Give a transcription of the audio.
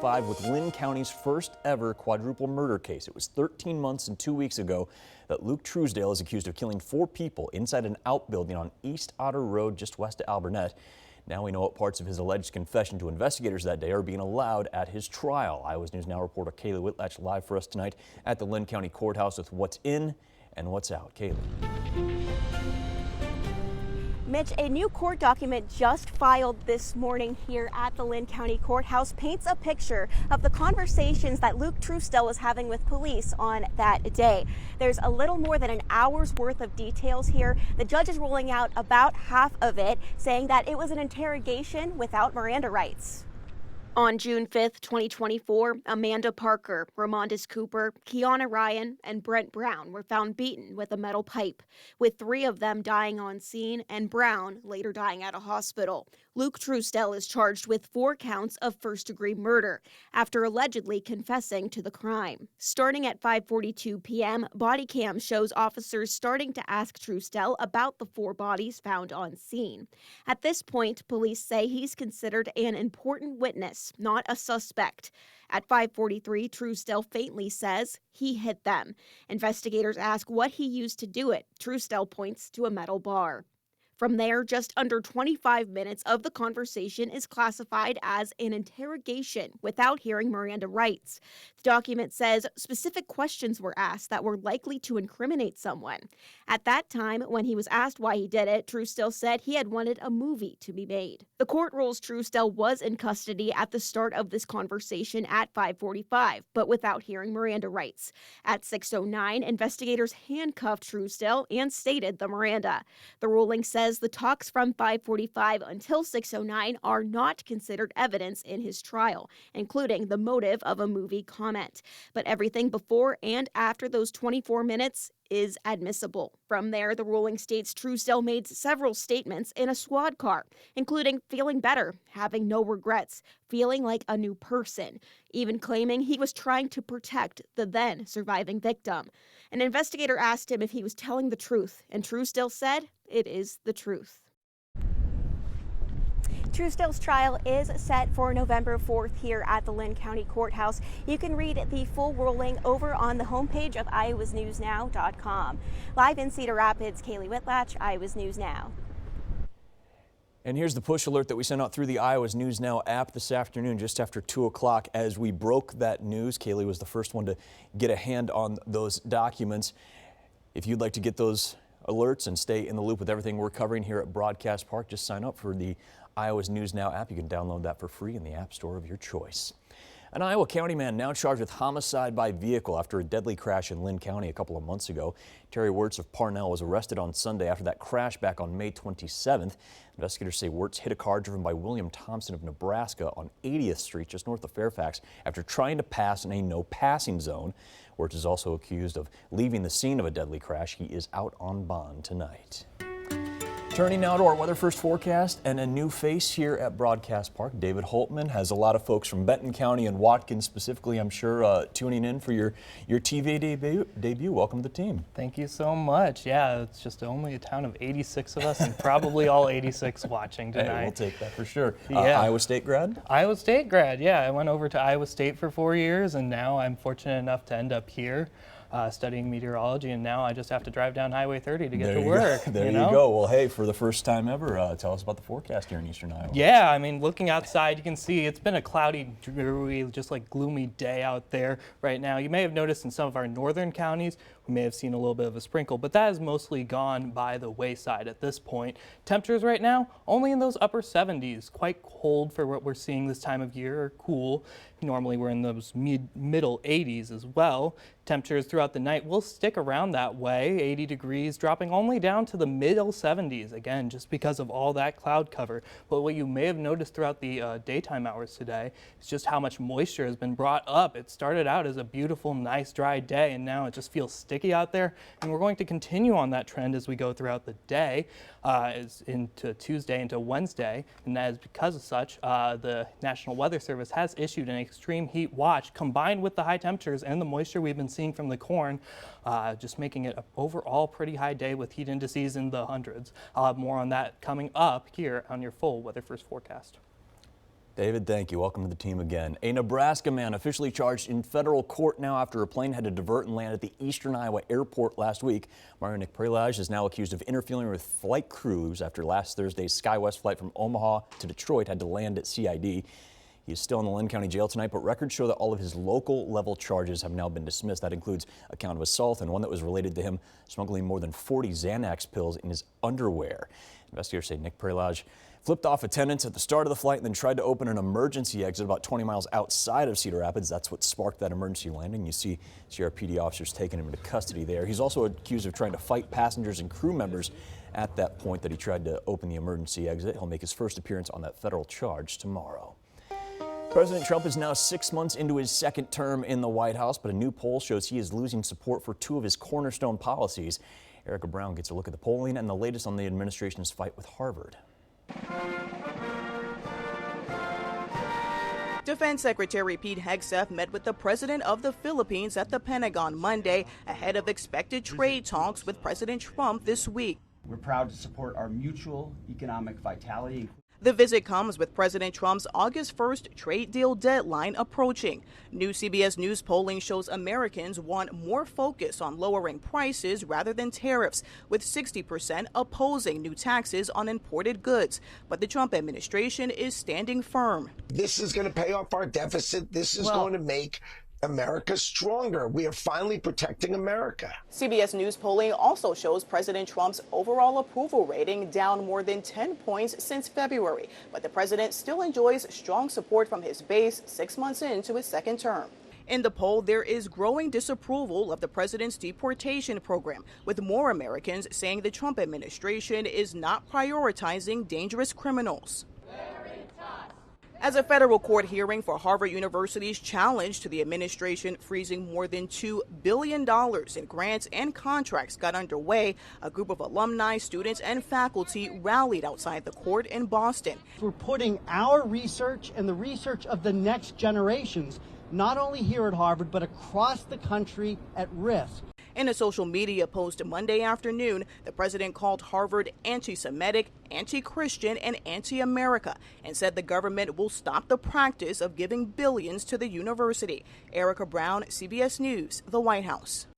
5 with Linn County's first ever quadruple murder case. It was 13 months and 2 weeks ago that Luke Truesdell is accused of killing 4 people inside an outbuilding on East Otter Road just west of Alburnett. Now we know what parts of his alleged confession to investigators that day are being allowed at his trial. Iowa's News Now reporter Kaylee Whitlatch live for us tonight at the Linn County Courthouse with what's in and what's out. Kaylee. Mitch, a new court document just filed this morning here at the Linn County Courthouse paints a picture of the conversations that Luke Truesdell was having with police on that day. There's a little more than an hour's worth of details here. The judge is ruling out about half of it, saying that it was an interrogation without Miranda rights. On June 5th, 2024, Amanda Parker, Ramondis Cooper, Kiana Ryan, and Brent Brown were found beaten with a metal pipe, with 3 of them dying on scene and Brown later dying at a hospital. Luke Truesdell is charged with 4 counts of first-degree murder after allegedly confessing to the crime. Starting at 5:42 p.m., body cam shows officers starting to ask Truesdell about the 4 bodies found on scene. At this point, police say he's considered an important witness, not a suspect. At 5:43, Truesdell faintly says he hit them. Investigators ask what he used to do it. Truesdell points to a metal bar. From there, just under 25 minutes of the conversation is classified as an interrogation without hearing Miranda rights. The document says specific questions were asked that were likely to incriminate someone. At that time, when he was asked why he did it, Truesdell said he had wanted a movie to be made. The court rules Truesdell was in custody at the start of this conversation at 5:45, but without hearing Miranda rights. At 6:09, investigators handcuffed Truesdell and stated the Miranda. The ruling says the talks from 5:45 until 6:09 are not considered evidence in his trial, including the motive of a movie comment. But everything before and after those 24 minutes is admissible. From there, the ruling states Truesdell made several statements in a squad car, including feeling better, having no regrets, feeling like a new person, even claiming he was trying to protect the then surviving victim. An investigator asked him if he was telling the truth, and Truesdell said, "It is the truth." Truesdell's trial is set for November 4th here at the Linn County Courthouse. You can read the full ruling over on the homepage of iowasnewsnow.com. Live in Cedar Rapids, Kaylee Whitlatch, Iowa's News Now. And here's the push alert that we sent out through the Iowa's News Now app this afternoon just after 2 o'clock. As we broke that news, Kaylee was the first one to get a hand on those documents. If you'd like to get those alerts and stay in the loop with everything we're covering here at Broadcast Park, just sign up for the Iowa's News Now app. You can download that for free in the app store of your choice. An Iowa County man now charged with homicide by vehicle after a deadly crash in Linn County a couple of months ago. Terry Wirtz of Parnell was arrested on Sunday after that crash back on May 27th. Investigators say Wirtz hit a car driven by William Thompson of Nebraska on 80th Street just north of Fairfax after trying to pass in a no passing zone. Wirtz is also accused of leaving the scene of a deadly crash. He is out on bond tonight. Turning now to our weather first forecast and a new face here at Broadcast Park. David Holtman has a lot of folks from Benton County and Watkins specifically, I'm sure, tuning in for your TV debut. Welcome to the team. Thank you so much. Yeah, it's just only a town of 86 of us and probably all 86 watching tonight. Hey, we'll take that for sure. Yeah. Iowa State grad? Iowa State grad, yeah. I went over to Iowa State for 4 years and now I'm fortunate enough to end up here. Studying meteorology, and now I just have to drive down Highway 30 to get to work. There you go. Well, hey, for the first time ever, tell us about the forecast here in eastern Iowa. Yeah, I mean, looking outside, you can see it's been a cloudy, dreary, just like gloomy day out there right now. You may have noticed in some of our northern counties, we may have seen a little bit of a sprinkle, but that has mostly gone by the wayside at this point. Temperatures right now, only in those upper 70s, quite cold for what we're seeing this time of year, or cool. Normally we're in those middle 80s as well. Temperatures throughout the night will stick around that way, 80 degrees, dropping only down to the middle 70s, again, just because of all that cloud cover. But what you may have noticed throughout the daytime hours today is just how much moisture has been brought up. It started out as a beautiful, nice, dry day, and now it just feels sticky out there. And we're going to continue on that trend as we go throughout the day, into Tuesday, into Wednesday. And that is because of such, the National Weather Service has issued an extreme heat watch combined with the high temperatures and the moisture we've been seeing from the corn, just making it an overall pretty high day with heat indices in the hundreds. I'll have more on that coming up here on your full Weather First forecast. David, thank you. Welcome to the team again. A Nebraska man officially charged in federal court now after a plane had to divert and land at the Eastern Iowa airport last week. Nikprelaj is now accused of interfering with flight crews after last Thursday's SkyWest flight from Omaha to Detroit had to land at CID. He is still in the Linn County jail tonight, but records show that all of his local level charges have now been dismissed. That includes a count of assault and one that was related to him smuggling more than 40 Xanax pills in his underwear. Investigators say Nikprelaj flipped off attendants at the start of the flight and then tried to open an emergency exit about 20 miles outside of Cedar Rapids. That's what sparked that emergency landing. You see CRPD officers taking him into custody there. He's also accused of trying to fight passengers and crew members at that point that he tried to open the emergency exit. He'll make his first appearance on that federal charge tomorrow. President Trump is now 6 months into his second term in the White House, but a new poll shows he is losing support for two of his cornerstone policies. Erica Brown gets a look at the polling and the latest on the administration's fight with Harvard. Defense Secretary Pete Hegseth met with the president of the Philippines at the Pentagon Monday ahead of expected trade talks with President Trump this week. We're proud to support our mutual economic vitality. The visit comes with President Trump's August 1st trade deal deadline approaching. New CBS News polling shows Americans want more focus on lowering prices rather than tariffs, with 60% opposing new taxes on imported goods. But the Trump administration is standing firm. This is going to pay off our deficit. This is going to make America stronger. We are finally protecting America. CBS News polling also shows President Trump's overall approval rating down more than 10 points since February. But the president still enjoys strong support from his base 6 months into his second term. In the poll, there is growing disapproval of the president's deportation program, with more Americans saying the Trump administration is not prioritizing dangerous criminals. As a federal court hearing for Harvard University's challenge to the administration freezing more than $2 billion in grants and contracts got underway, a group of alumni, students, and faculty rallied outside the court in Boston. We're putting our research and the research of the next generations, not only here at Harvard, but across the country, at risk. In a social media post Monday afternoon, the president called Harvard anti-Semitic, anti-Christian, and anti-America, and said the government will stop the practice of giving billions to the university. Erica Brown, CBS News, the White House.